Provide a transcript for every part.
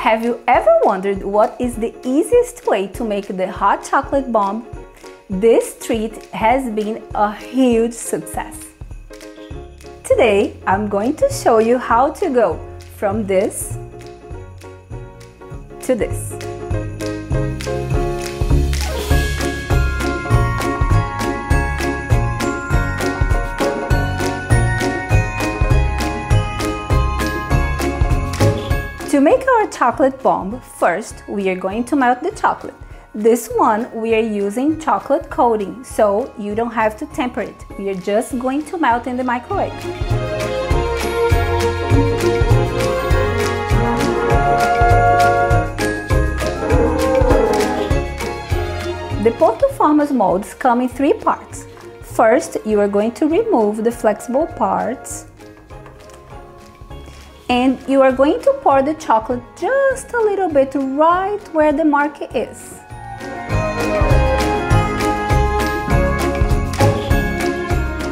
Have you ever wondered what is the easiest way to make the hot chocolate bomb? This treat has been a huge success. Today, I'm going to show you how to go from this to this. To make our chocolate bomb, first we are going to melt the chocolate. This one we are using chocolate coating, so you don't have to temper it. We are just going to melt in the microwave. The Ponto Formas molds come in 3 parts. First, you are going to remove the flexible parts. And you are going to pour the chocolate just a little bit right where the mark is.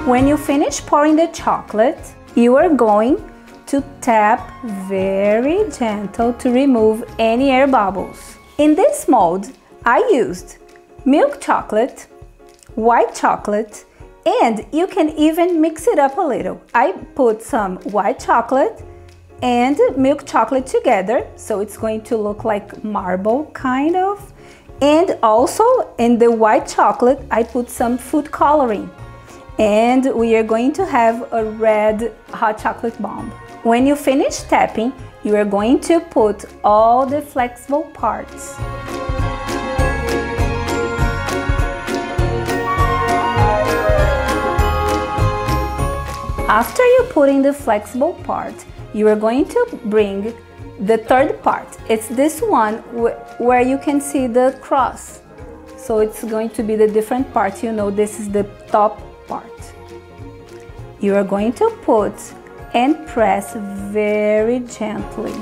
When you finish pouring the chocolate, you are going to tap very gentle to remove any air bubbles. In this mold, I used milk chocolate, white chocolate, and you can even mix it up a little. I put some white chocolate and milk chocolate together, so it's going to look like marble kind of. And also in the white chocolate I put some food coloring, and we are going to have a red hot chocolate bomb. When you finish tapping, you are going to put all the flexible parts. After you put in the flexible part, you are going to bring the third part. It's this one where you can see the cross. So it's going to be the different part. You know, this is the top part. You are going to put and press very gently.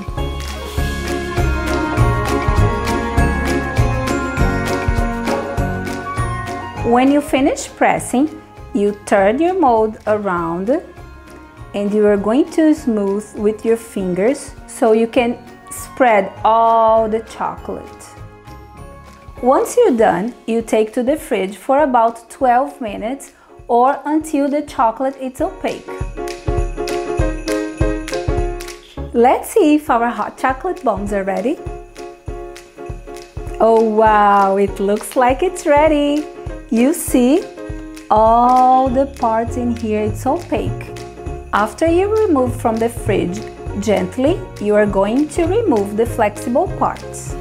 When you finish pressing, you turn your mold around and you are going to smooth with your fingers so you can spread all the chocolate. Once you're done, you take to the fridge for about 12 minutes or until the chocolate is opaque. Let's see if our hot chocolate bombs are ready. Oh wow, it looks like it's ready. You see all the parts in here, it's opaque. After you remove from the fridge, gently, you are going to remove the flexible parts.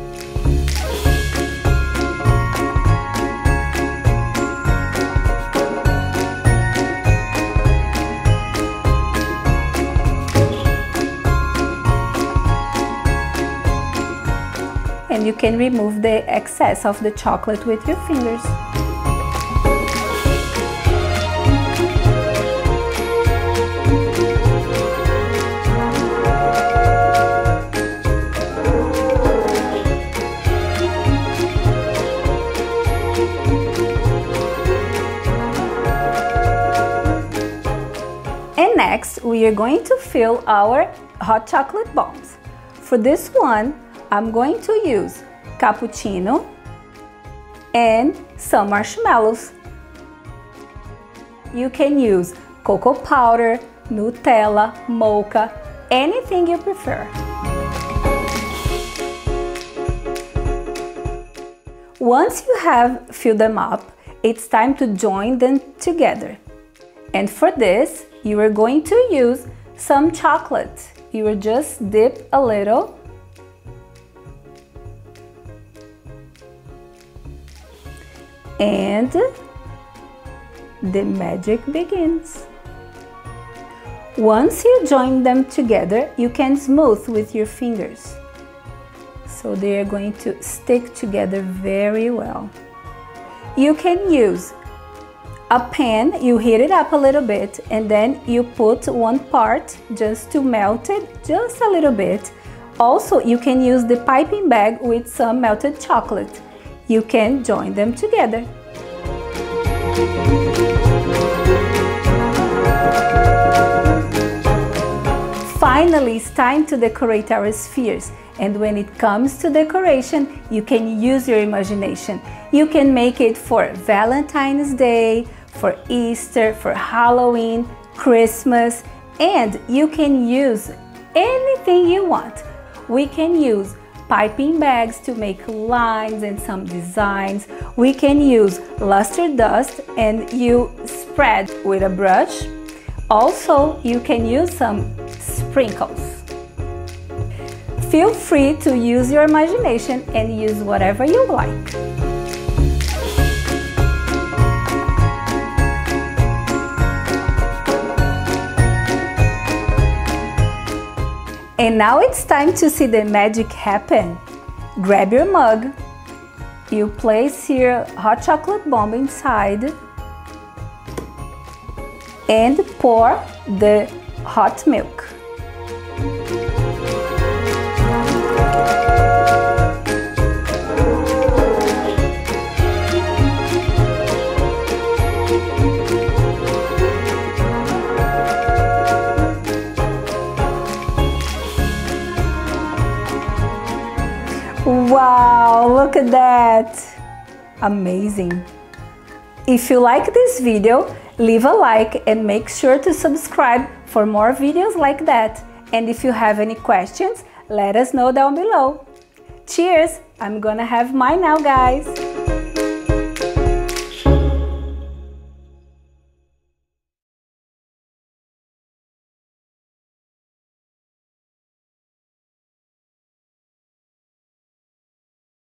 And you can remove the excess of the chocolate with your fingers. And next, we are going to fill our hot chocolate bombs. For this one, I'm going to use cappuccino and some marshmallows. You can use cocoa powder, Nutella, mocha, anything you prefer. Once you have filled them up, it's time to join them together. And for this, you are going to use some chocolate. You will just dip a little. And the magic begins. Once you join them together, you can smooth with your fingers. So they are going to stick together very well. You can use a pan, you heat it up a little bit, and then you put one part just to melt it just a little bit. Also, you can use the piping bag with some melted chocolate. You can join them together. Finally, it's time to decorate our spheres, And when it comes to decoration, you can use your imagination. You can make it for Valentine's Day, for Easter, for Halloween, Christmas, and you can use anything you want. We can use piping bags to make lines and some designs. We can use luster dust and you spread with a brush. Also, you can use some sprinkles. Feel free to use your imagination and use whatever you like. And now it's time to see the magic happen. Grab your mug. You place here hot chocolate bomb inside and pour the hot milk. Wow, look at that! Amazing! If you like this video, leave a like and make sure to subscribe for more videos like that. And if you have any questions, let us know down below. Cheers! I'm gonna have mine now, guys!